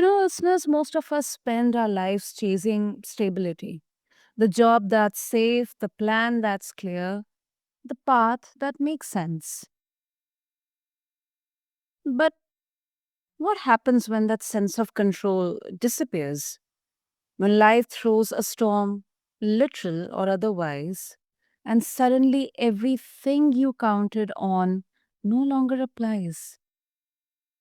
Listeners, most of us spend our lives chasing stability. The job that's safe, the plan that's clear, the path that makes sense. But what happens when that sense of control disappears? When life throws a storm, literal or otherwise, and suddenly everything you counted on no longer applies?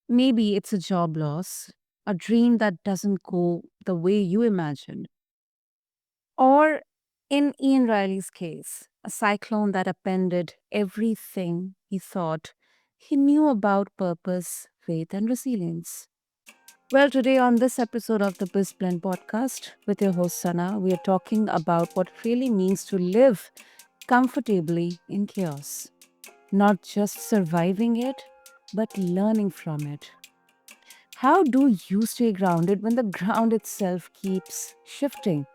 Maybe it's a job loss, a dream that doesn't go the way you imagined. Or in Ian Reilly's case, a cyclone that upended everything he thought he knew about purpose, faith, and resilience. Well, today on this episode of the BizBlend podcast with your host Sana, we are talking about what it really means to live comfortably in chaos. Not just surviving it, but learning from it. How do you stay grounded when the ground itself keeps shifting?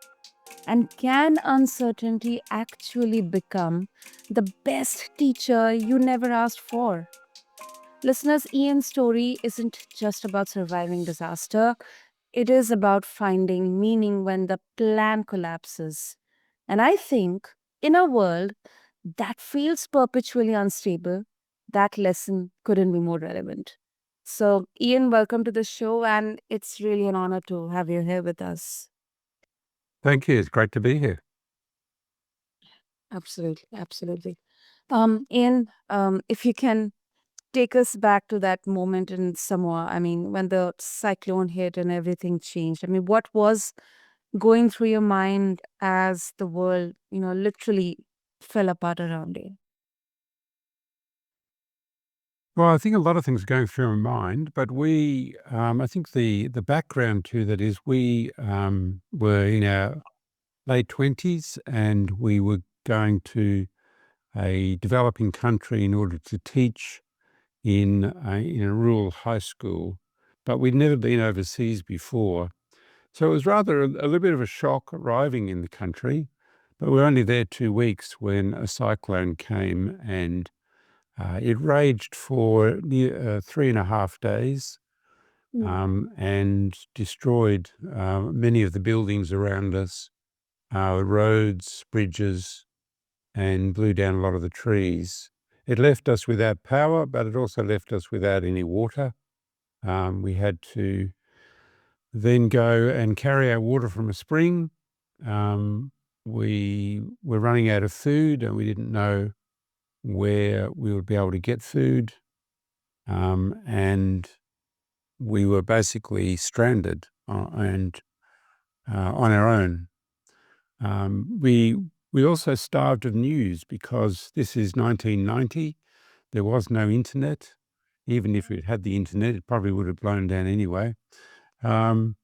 And can uncertainty actually become the best teacher you never asked for? Listeners, Ian's story isn't just about surviving disaster, it is about finding meaning when the plan collapses. And I think in a world that feels perpetually unstable, that lesson couldn't be more relevant. So, Ian, welcome to the show, and it's really an honor to have you here with us. Thank you. It's great to be here. Absolutely, absolutely. Ian, if you can take us back to that moment in Samoa. I mean, when the cyclone hit and everything changed. I mean, what was going through your mind as the world, literally fell apart around you? Well, I think a lot of things are going through my mind, but I think the background to that is we were in our late 20s and we were going to a developing country in order to teach in a rural high school, but we'd never been overseas before. So it was rather a little bit of a shock arriving in the country, but we were only there 2 weeks when a cyclone came and it raged for 3.5 days Mm. and destroyed many of the buildings around us, roads, bridges, and blew down a lot of the trees. It left us without power, but it also left us without any water. We had to then go and carry our water from a spring. We were running out of food and we didn't know where we would be able to get food. And we were basically stranded and on our own. We also starved of news because this is 1990. There was no internet. Even if it had the internet, it probably would have blown down anyway. Um,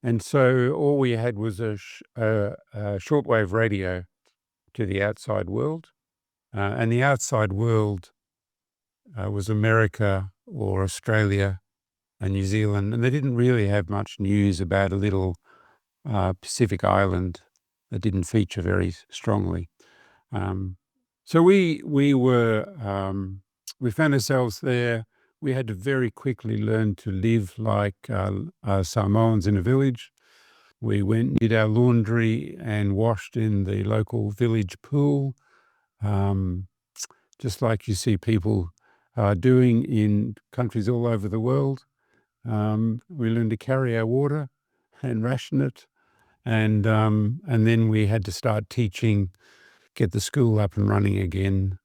and so all we had was a shortwave radio to the outside world. And the outside world was America or Australia and New Zealand, and they didn't really have much news about a little Pacific island that didn't feature very strongly. Um, so we found ourselves there. We had to very quickly learn to live like Samoans in a village. We went and did our laundry and washed in the local village pool, um, just like you see people doing in countries all over the world. We learned to carry our water and ration it, and then we had to start teaching, get the school up and running again.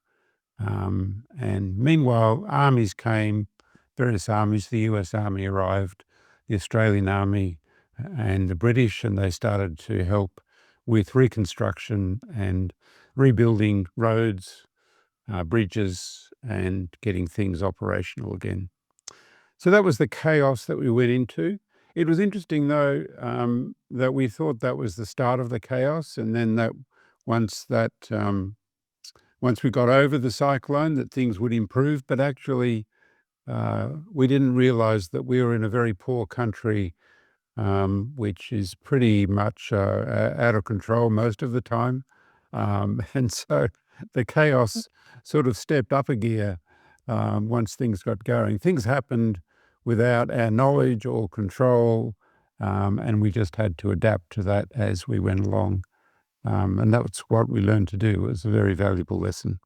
And meanwhile, armies came, various armies. The U.S. Army arrived, the Australian Army, and the British, and they started to help with reconstruction and rebuilding roads, bridges, and getting things operational again. So that was the chaos that we went into. It was interesting, though, that we thought that was the start of the chaos, and then that once that once we got over the cyclone, that things would improve. But actually, we didn't realize that we were in a very poor country, which is pretty much out of control most of the time. And so the chaos sort of stepped up a gear once things got going. Things happened without our knowledge or control, and we just had to adapt to that as we went along. And that's what we learned to do. It was a very valuable lesson.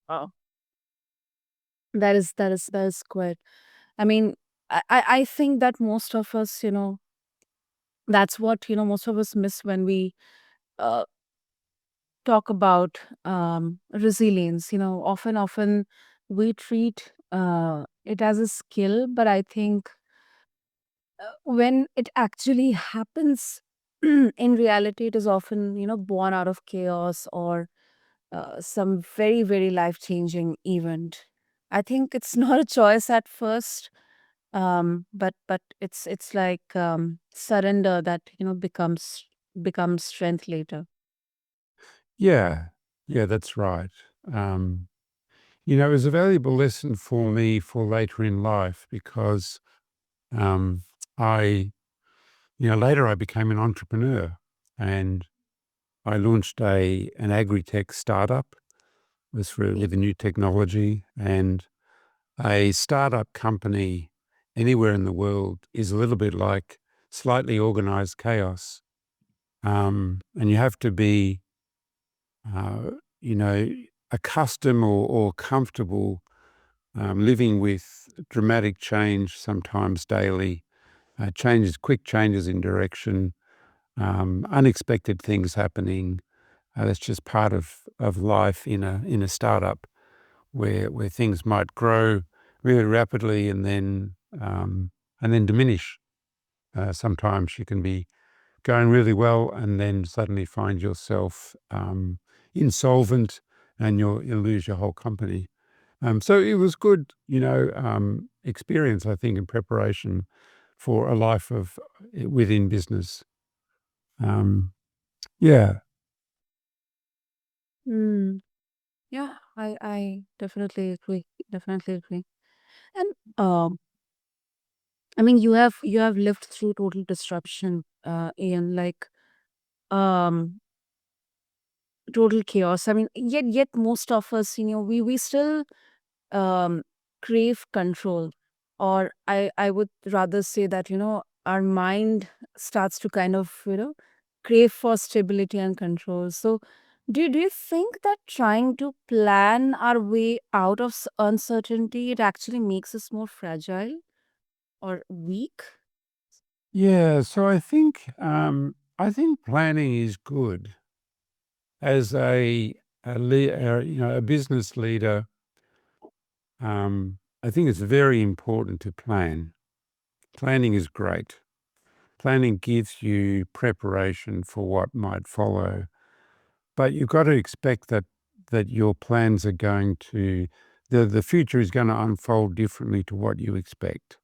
Wow. That is quite. I mean, I think that most of us, that's what most of us miss when we uh, talk about resilience. Often we treat it as a skill, but I think when it actually happens in reality, it is often born out of chaos or some very very life changing event. I think it's not a choice at first, but it's like surrender that becomes strength later. Yeah, yeah, that's right. Um, it was a valuable lesson for me for later in life because um, I, later I became an entrepreneur and I launched an agri-tech startup. It was with a new technology, and a startup company anywhere in the world is a little bit like slightly organized chaos. And you have to be, uh, you know, accustomed or comfortable living with dramatic change, sometimes daily, quick changes in direction, unexpected things happening. That's just part of life in a startup where things might grow really rapidly and then diminish. Sometimes you can be going really well and then suddenly find yourself insolvent and you'll lose your whole company. So it was good, experience, I think, in preparation for a life of within business. Um, yeah, Mm. Yeah, I definitely agree. And I mean, you have lived through total disruption, Ian, like um total chaos. I mean, yet most of us, we still um crave control, or I would rather say that our mind starts to kind of crave for stability and control. So do you think that trying to plan our way out of uncertainty, it actually makes us more fragile or weak? yeah. So I think planning is good as a business leader. I think it's very important to plan. Planning is great. Planning gives you preparation for what might follow, but you've got to expect that your plans are going to the future is going to unfold differently to what you expect.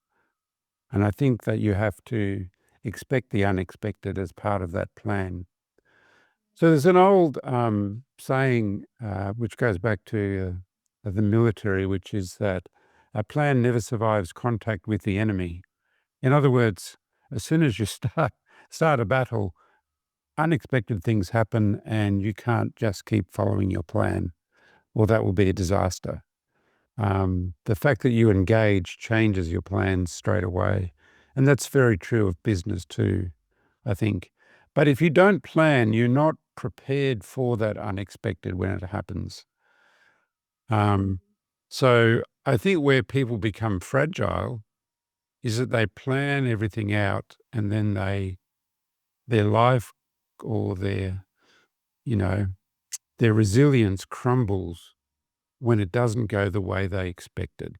And I think that you have to expect the unexpected as part of that plan. So there's an old saying which goes back to the military, which is that a plan never survives contact with the enemy. In other words, as soon as you start a battle, unexpected things happen, and you can't just keep following your plan, or that will be a disaster. The fact that you engage changes your plans straight away, and that's very true of business too, I think. But if you don't plan, you're not prepared for that unexpected when it happens. Um, so I think where people become fragile is that they plan everything out and then their life or you know, their resilience crumbles when it doesn't go the way they expected,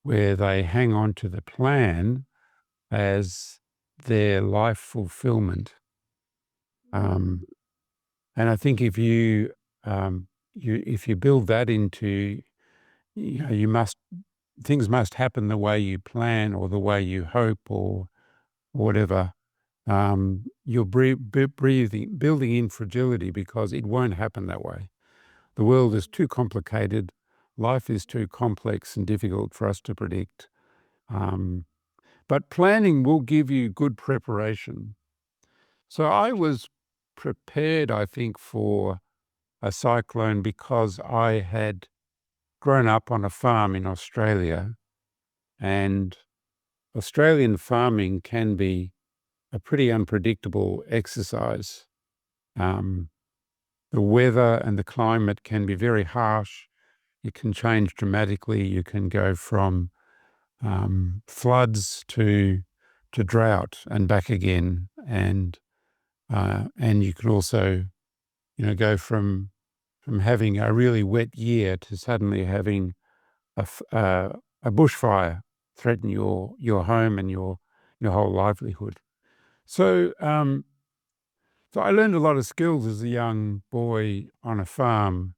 where they hang on to the plan as their life fulfillment. Um, and I think if you build that into, you must things must happen the way you plan or the way you hope or whatever. You're building in fragility because it won't happen that way. The world is too complicated. Life is too complex and difficult for us to predict. Um, but planning will give you good preparation. So I was prepared, I think, for a cyclone because I had grown up on a farm in Australia, and Australian farming can be a pretty unpredictable exercise. Um, the weather and the climate can be very harsh. It can change dramatically. You can go from floods to drought and back again, and you can also, go from having a really wet year to suddenly having a bushfire threaten your home and your whole livelihood. So, so I learned a lot of skills as a young boy on a farm,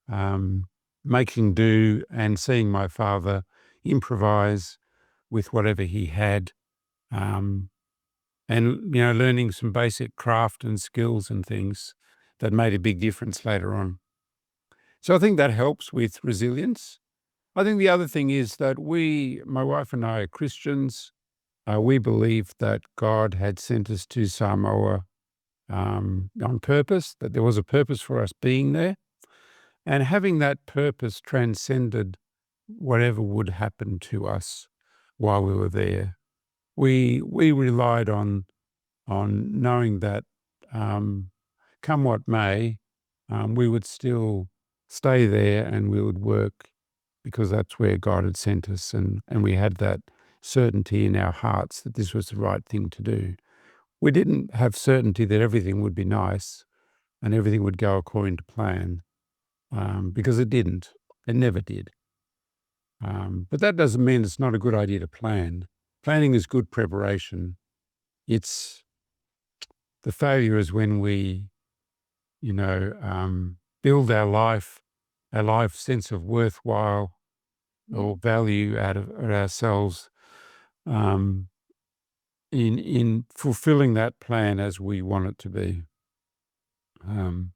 um, making do and seeing my father improvise with whatever he had, um, and learning some basic craft and skills and things that made a big difference later on. So I think that helps with resilience. I think the other thing is that my wife and I, are Christians. We believe that God had sent us to Samoa on purpose, that there was a purpose for us being there, and having that purpose transcended whatever would happen to us while we were there. We relied on knowing that, um, come what may, we would still stay there and we would work because that's where God had sent us, and we had that certainty in our hearts that this was the right thing to do. We didn't have certainty that everything would be nice and everything would go according to plan, because it didn't. It never did. But that doesn't mean it's not a good idea to plan. Planning is good preparation. It's the failure is when we, you know, build our life sense of worthwhile or value out of ourselves, um, in fulfilling that plan as we want it to be. Um,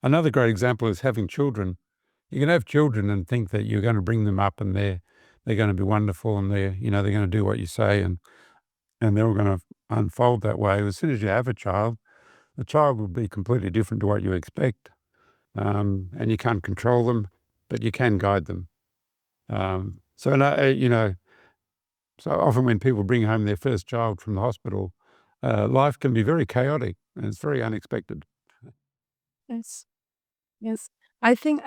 Another great example is having children. You can have children and think that you're going to bring them up and they're going to be wonderful and they're going to do what you say, and they're all going to unfold that way. As soon as you have a child, the child will be completely different to what you expect, and you can't control them, but you can guide them. So no, so often when people bring home their first child from the hospital, life can be very chaotic and it's very unexpected. Yes. Yes. I think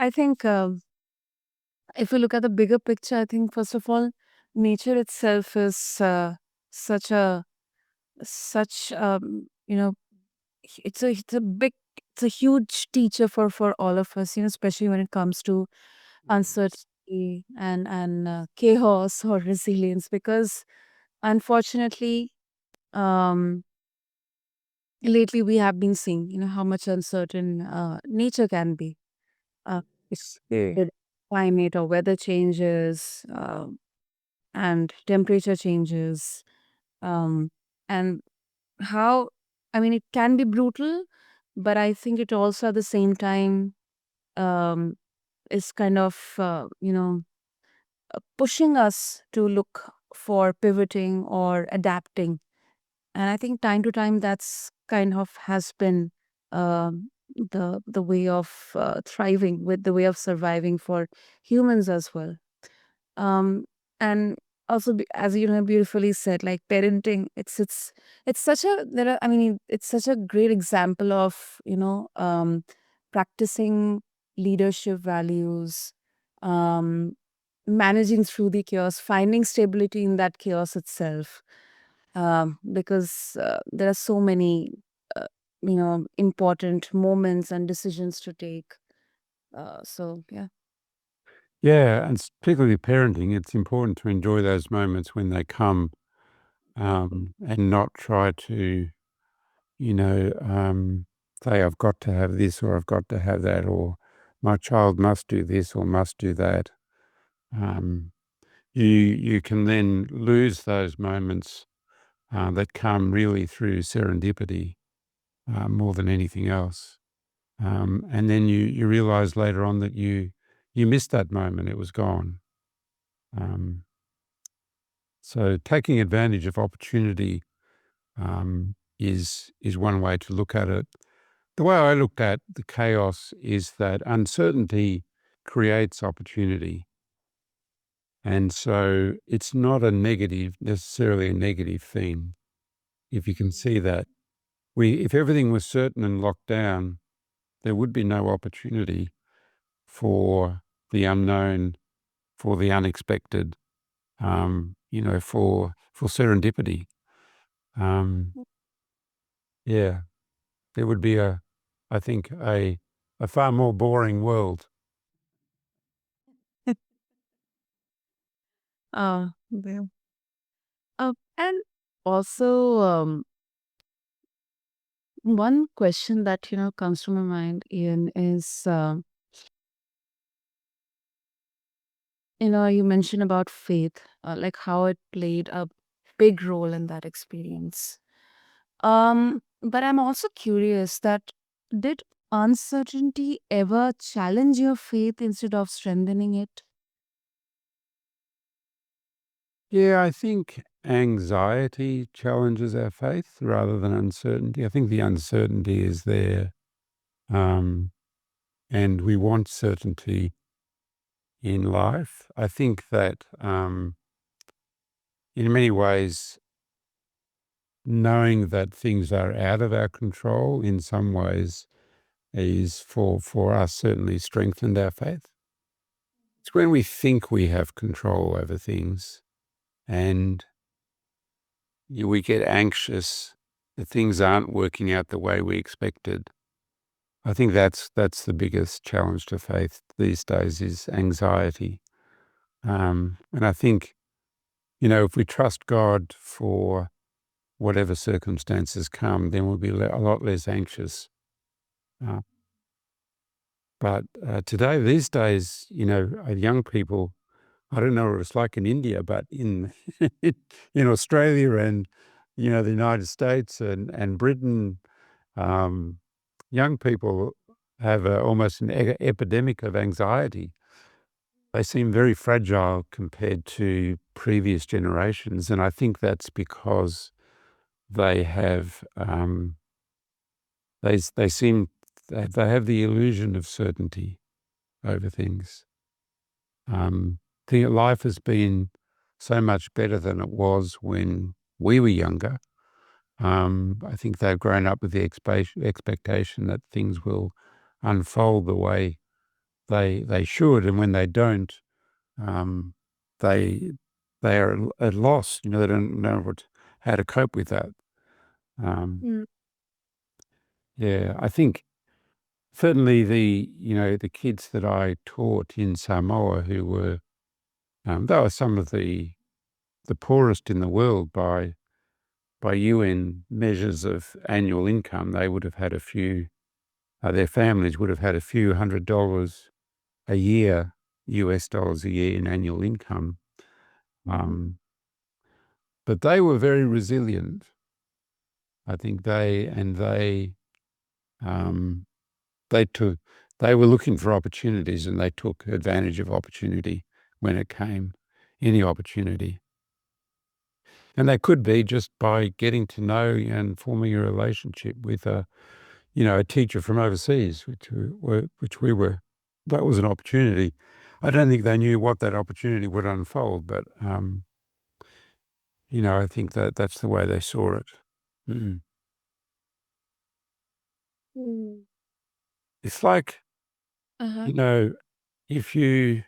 if you look at the bigger picture, I think first of all, nature itself is such a such it's a huge teacher for all of us, especially when it comes to uncertainty and chaos or resilience, because unfortunately, um lately we have been seeing how much uncertain nature can be. uh, Yes. Yeah. with climate or weather changes, and temperature changes, um, and how, I mean, it can be brutal, but I think it also at the same time, um, is kind of pushing us to look for pivoting or adapting. And I think time to time that's kind of has been, the way of thriving, with the way of surviving for humans as well. um and also, as beautifully said, like parenting, it's such a there are I mean, it's such a great example of practicing leadership values, um managing through the chaos, finding stability in that chaos itself, because there are so many important moments and decisions to take, so yeah. Yeah, and particularly parenting, it's important to enjoy those moments when they come, and not try to, you know, um, say, I've got to have this or I've got to have that, or my child must do this or must do that. Um, you can then lose those moments that come really through serendipity, more than anything else. And then you realize later on that you missed that moment; it was gone. Um, so taking advantage of opportunity, is one way to look at it. The way I looked at the chaos is that uncertainty creates opportunity. And so it's not necessarily a negative thing, if you can see that. If everything was certain and locked down, there would be no opportunity for the unknown, for the unexpected, for serendipity. Um, yeah, there would be I think, a far more boring world. Yeah. And also, one question that comes to my mind, Ian, is you mentioned about faith, like how it played a big role in that experience. But I'm also curious that did uncertainty ever challenge your faith instead of strengthening it? Yeah, I think anxiety challenges our faith rather than uncertainty. I think the uncertainty is there, um, and we want certainty in life. I think that in many ways, knowing that things are out of our control in some ways is for us certainly strengthened our faith. It's when we think we have control over things and we get anxious that things aren't working out the way we expected. I think that's the biggest challenge to faith these days is anxiety. And I think, if we trust God for whatever circumstances come, then we'll be a lot less anxious. Uh, but today, these days, young people, I don't know what it's like in India, but in in Australia and the United States and Britain, um, young people have almost an epidemic of anxiety. They seem very fragile compared to previous generations, and I think that's because they have they seem they have the illusion of certainty over things. The life has been so much better than it was when we were younger. I think they've grown up with the expectation that things will unfold the way they should, and when they don't, um, they they are at loss. They don't know how to cope with that. Um, Mm. yeah, I think certainly the kids that I taught in Samoa who were they were some of the poorest in the world by UN measures of annual income. They would have had a few. Their families would have had a few $100 a year, US dollars a year in annual income. Um, but they were very resilient. I think um, they took, they were looking for opportunities and they took advantage of opportunity when it came, any opportunity. And they could be just by getting to know and forming a relationship with a teacher from overseas, which we were. That was an opportunity. I don't think they knew what that opportunity would unfold, but I think that's the way they saw it. Mm. Mm. It's like, Uh-huh. you know, if you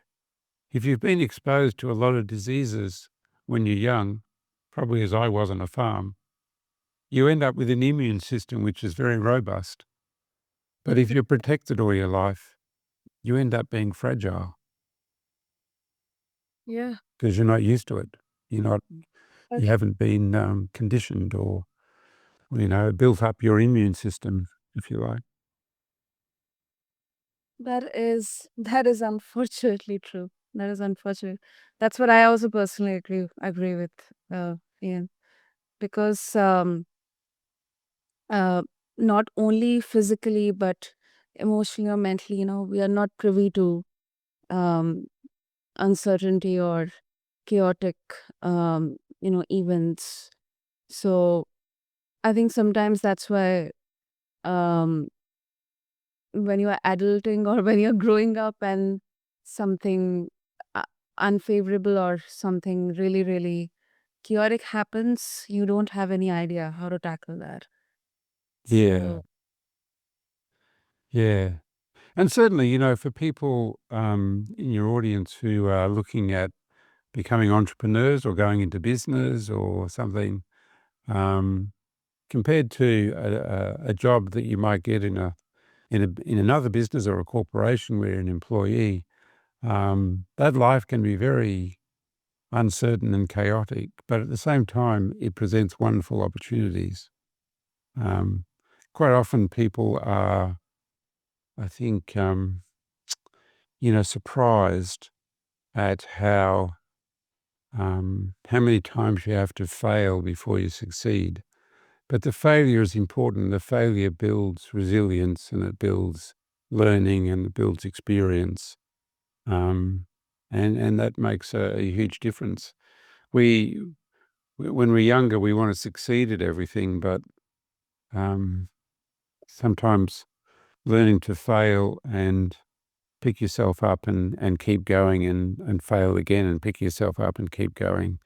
if you've been exposed to a lot of diseases when you're young, probably as I was on a farm, you end up with an immune system which is very robust. But if you're protected all your life, you end up being fragile Yeah. because you're not used to it. You're not you Okay. haven't been conditioned or built up your immune system, if you like. That is unfortunately true. That is unfortunate. That's what I also personally agree with Ian, because uh, not only physically but emotionally or mentally, we are not privy to um, uncertainty or chaotic events. So I think sometimes that's why um, when you are adulting or when you're growing up and something uh, unfavorable or something really, really chaotic happens, you don't have any idea how to tackle that. Yeah. So, Yeah. And certainly, for people in your audience who are looking at becoming entrepreneurs or going into business or something, um, compared to a job that you might get in another business or a corporation where you're an employee, that life can be very uncertain and chaotic. But at the same time, it presents wonderful opportunities. Um, Quite often, people are, I think, surprised at how many times you have to fail before you succeed. But the failure is important. The failure builds resilience and it builds learning and it builds experience. And that makes a huge difference. We, when we're younger, we want to succeed at everything, but um, sometimes learning to fail and pick yourself up and keep going and fail again and pick yourself up and keep going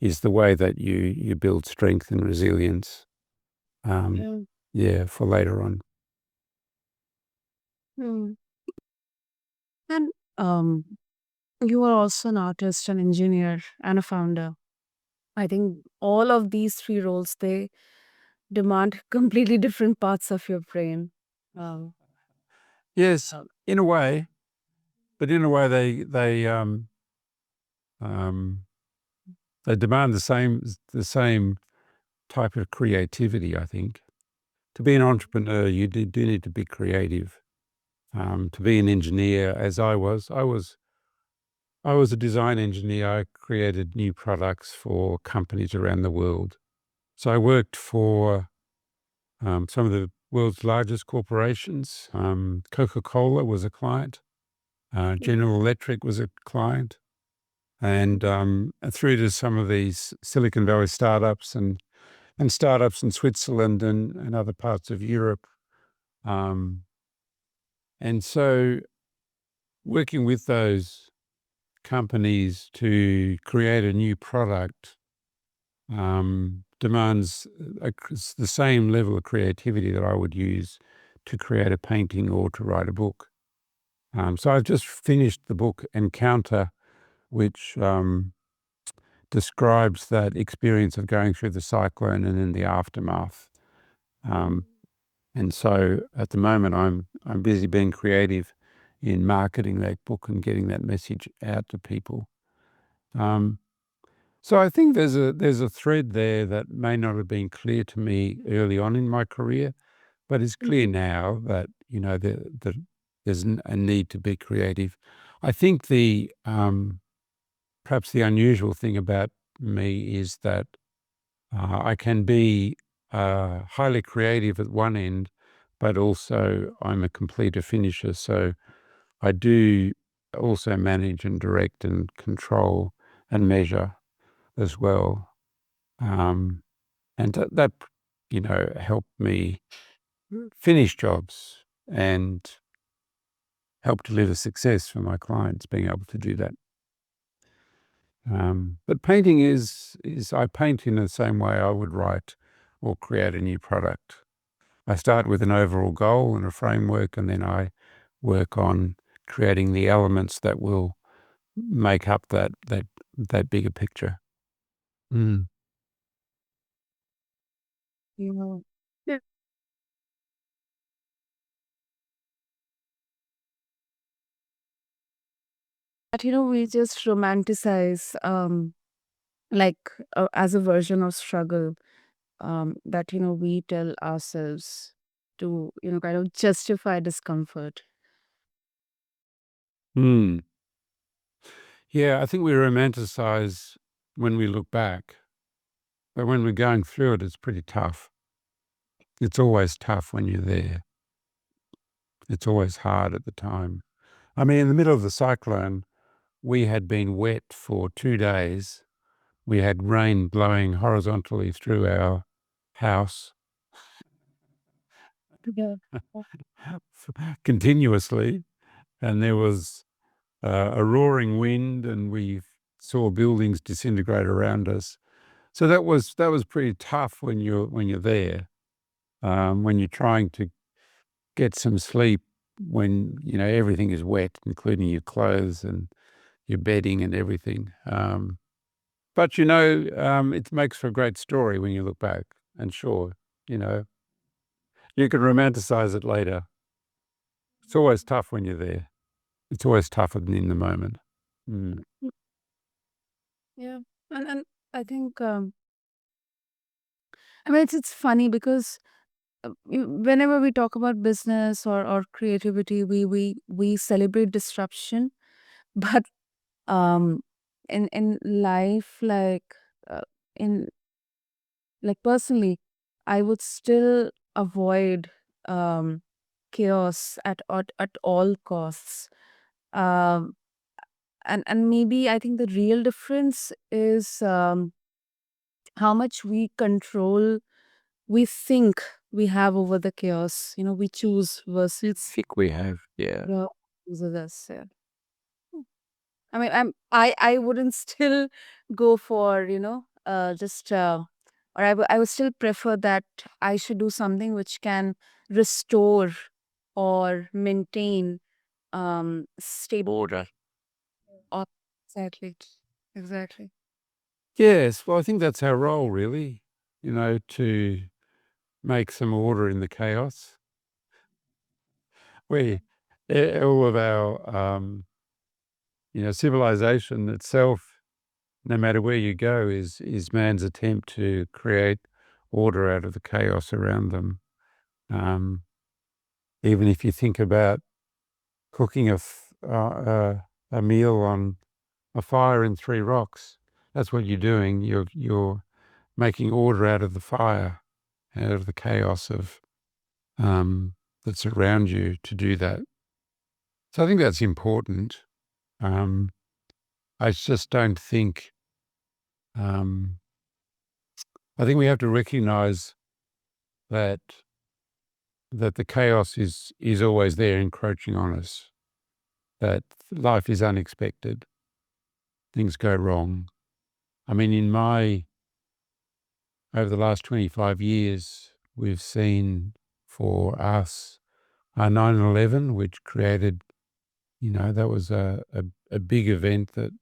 is the way that you build strength and resilience. Um, yeah. yeah, for later on. Hmm. And you are also an artist, an engineer, and a founder. I think all of these three roles, they demand completely different parts of your brain. Um, Yes, um, in a way, but in a way um, they demand the same type of creativity. I think to be an entrepreneur, you do need to be creative. To be an engineer, as I was a design engineer. I created new products for companies around the world. So I worked for some of the world's largest corporations. Coca-Cola was a client. General Electric was a client. And through to some of these Silicon Valley startups and startups in Switzerland and other parts of Europe. Um, and so working with those companies to create a new product demands the same level of creativity that I would use to create a painting or to write a book. So I've just finished the book Encounter, which describes that experience of going through the cyclone and then the aftermath. Um, and so at the moment, I'm busy being creative in marketing that book and getting that message out to people. Um, so I think there's a thread there that may not have been clear to me early on in my career, but it's clear Mhm. now that there's a need to be creative. I think the perhaps the unusual thing about me is that I can be highly creative at one end, but also I'm a completer finisher. So I do also manage and direct and control and measure as well. Um, and that, helped me finish jobs and help deliver success for my clients, being able to do that. But painting is I paint in the same way I would write or create a new product. I start with an overall goal and a framework, and then I work on creating the elements that will make up that bigger picture. Mm. yeah. Yeah. But we just romanticize, like, as a version of struggle, that we tell ourselves to kind of justify discomfort. Mm. Yeah, I think we romanticize when we look back, but when we're going through it, it's pretty tough. It's always tough when you're there. It's always hard at the time. I mean, in the middle of the cyclone, we had been wet for 2 days. We had rain blowing horizontally through our house Yeah. continuously, and there was a roaring wind, and we saw buildings disintegrate around us. So that was pretty tough when you're there, when you're trying to get some sleep when everything is wet, including your clothes and your bedding and everything. But it makes for a great story when you look back. And sure, you know, you can romanticize it later. It's always tough when you're there. It's always tougher than in the moment. Mm. Yeah. And I think I mean it's funny because whenever we talk about business or creativity, we celebrate disruption, but um in life, uh, in personally, I would still avoid um chaos at all costs. um and maybe I think the real difference is how much we control we think we have over the chaos, we choose versus Think we have, yeah. the chooses us. Yeah. I mean, I wouldn't still go for, just or I would still prefer that I should do something which can restore or maintain stable Order. order. Exactly. Exactly. Yes, well, I think that's our role, really, to make some order in the chaos. We, all of our, civilization itself, no matter where you go, is man's attempt to create order out of the chaos around them. Um, Even if you think about cooking a meal on a fire in three rocks, that's what you're doing. You're making order out of the fire, out of the chaos of that's around you to do that. So I think that's important. Um, I just don't think. Um, I think we have to recognise that the chaos is always there, encroaching on us. That life is unexpected. Things go wrong. I mean, over the last 25 years, we've seen for us 9/11, which created, that was a big event that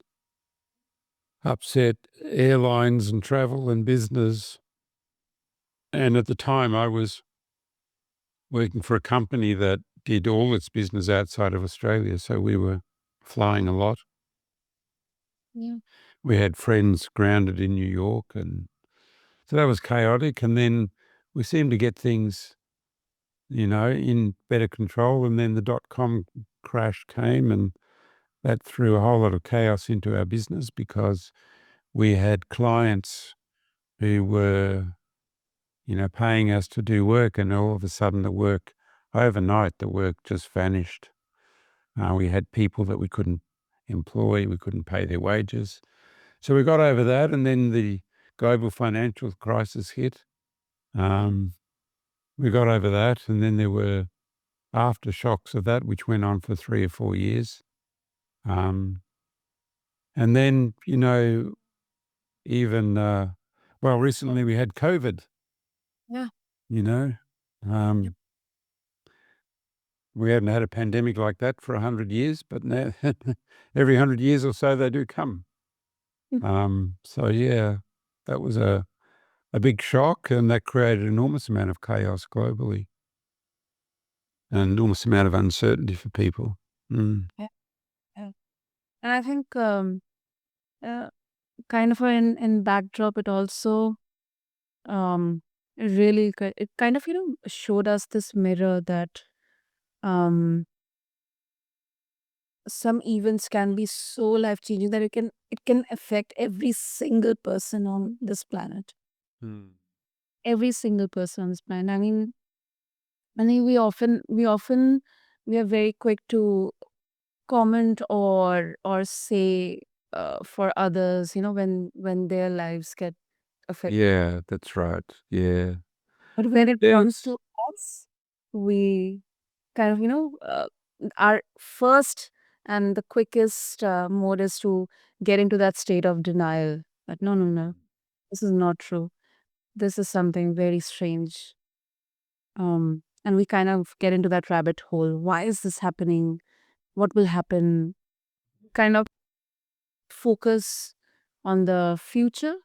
upset airlines and travel and business. And at the time, I was working for a company that did all its business outside of Australia. So we were flying a lot. Yeah. We had friends grounded in New York. And so that was chaotic. And then we seemed to get things, in better control. And then the dot-com crash came, and that threw a whole lot of chaos into our business because we had clients who were, paying us to do work, and all of a sudden overnight, the work just vanished. We had people that we couldn't employ, we couldn't pay their wages. So we got over that, and then the global financial crisis hit. Um, we got over that, and then there were aftershocks of that, which went on for 3 or 4 years. Um, and then, even, recently we had COVID, Yeah. you know. Yep. Um, we haven't had a pandemic like that for 100 years, but now every 100 years or so they do come. So yeah, that was a big shock, and that created an enormous amount of chaos globally, an enormous amount of uncertainty for people. Mm. Yeah. Yeah. And I think uh, kind of in backdrop, it also really it kind of showed us this mirror that um some events can be so life changing that it can affect every single person on this planet, Mm. every single person on this planet. I mean we are very quick to comment or say for others, when their lives get affected. Yeah, that's right. Yeah. But when it Yeah. comes to us, we kind of, our first And the quickest mode is to get into that state of denial. But no, no, no, this is not true. This is something very strange. And we kind of get into that rabbit hole. Why is this happening? What will happen? Kind of focus on the future.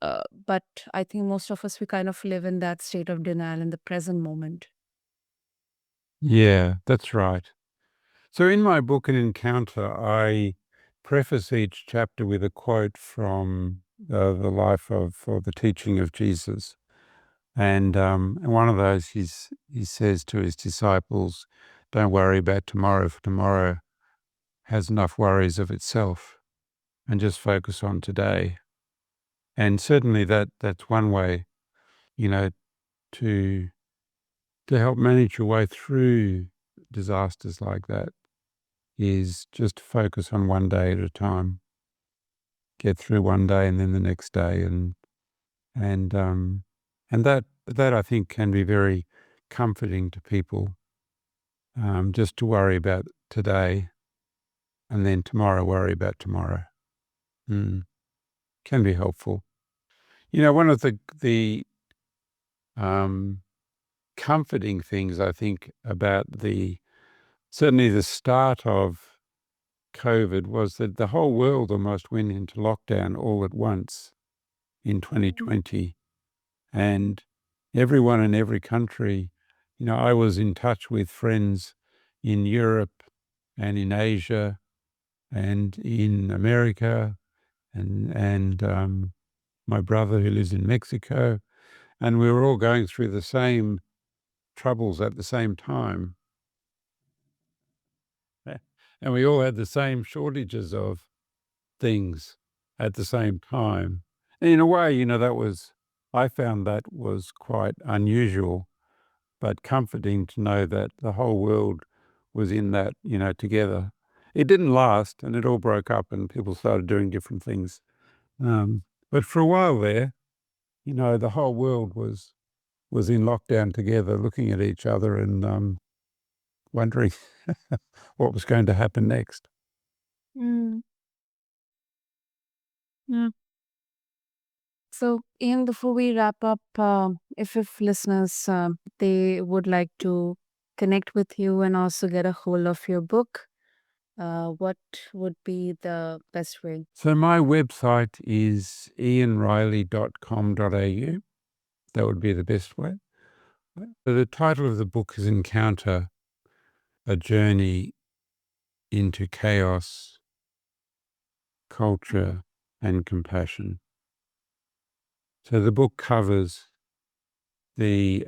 But I think most of us, we kind of live in that state of denial in the present moment. Yeah, that's right. So in my book, An Encounter, I preface each chapter with a quote from the life of or the teaching of Jesus. And one of those, he says to his disciples, "Don't worry about tomorrow, for tomorrow has enough worries of itself, and just focus on today." And certainly that's one way, you know, to help manage your way through disasters like that is just to focus on one day at a time. Get through one day and then the next day, and that I think can be very comforting to people. Just to worry about today, and then tomorrow worry about tomorrow. Mm, can be helpful. One of the um, comforting things I think about certainly the start of COVID was that the whole world almost went into lockdown all at once in 2020, and everyone in every country, I was in touch with friends in Europe and in Asia and in America and my brother who lives in Mexico, and we were all going through the same troubles at the same time. And we all had the same shortages of things at the same time. And in a way, I found that was quite unusual, but comforting to know that the whole world was in that, together. It didn't last, and it all broke up and people started doing different things. Um, but for a while there, the whole world was in lockdown together, looking at each other and wondering what was going to happen next. Mm, yeah. So, Ian, before we wrap up, if listeners they would like to connect with you and also get a hold of your book, what would be the best way? So my website is ianreilly.com.au. That would be the best way. The title of the book is Encounter: A Journey into Chaos, Culture, and Compassion. So the book covers the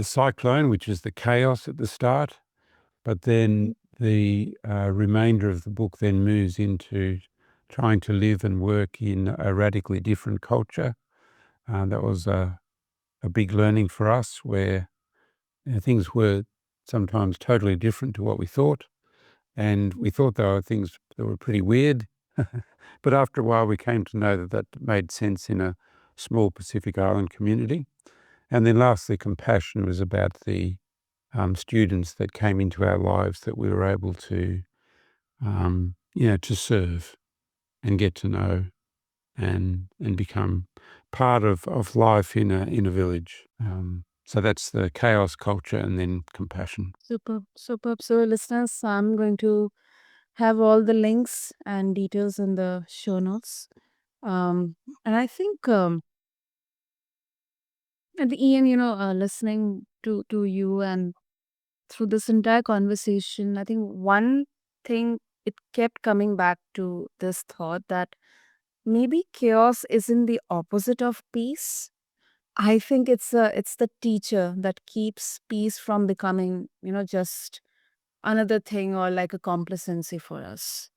cyclone, which is the chaos at the start, but then the remainder of the book then moves into trying to live and work in a radically different culture. That was a big learning for us, where things were sometimes totally different to what we thought, and we thought there were things that were pretty weird. But after a while, we came to know that that made sense in a small Pacific Island community. And then lastly, compassion was about the students that came into our lives that we were able to, to serve and get to know and become part of life in a village. So that's the chaos, culture, and then compassion. Super, superb. So, listeners, I'm going to have all the links and details in the show notes. And I think, and Ian, listening to you and through this entire conversation, I think one thing, it kept coming back to this thought that maybe chaos isn't the opposite of peace. I think it's the teacher that keeps peace from becoming, just another thing or like a complacency for us.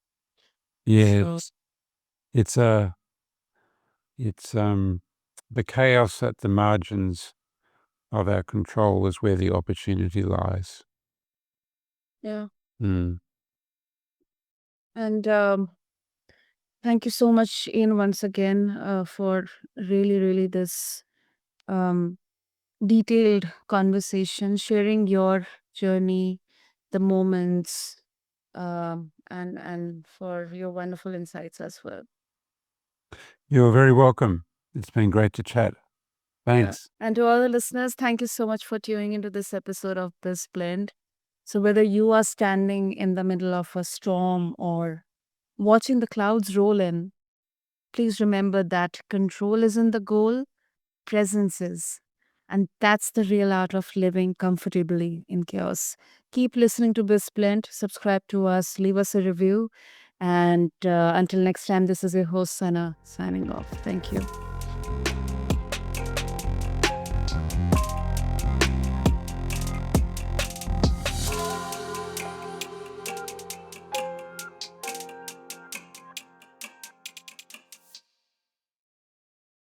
Yeah, So it's a it's the chaos at the margins of our control is where the opportunity lies. yeah. Mm. And thank you so much, Ian, once again, for really, really this um, detailed conversation, sharing your journey, the moments, and for your wonderful insights as well. You're very welcome. It's been great to chat. Yeah. Thanks. And to all the listeners, thank you so much for tuning into this episode of BizBlend. So whether you are standing in the middle of a storm or watching the clouds roll in, please remember that control isn't the goal, presence is. And that's the real art of living comfortably in chaos. Keep listening to BizBlend, subscribe to us, leave us a review. And until next time, this is your host, Sana, signing off. Thank you.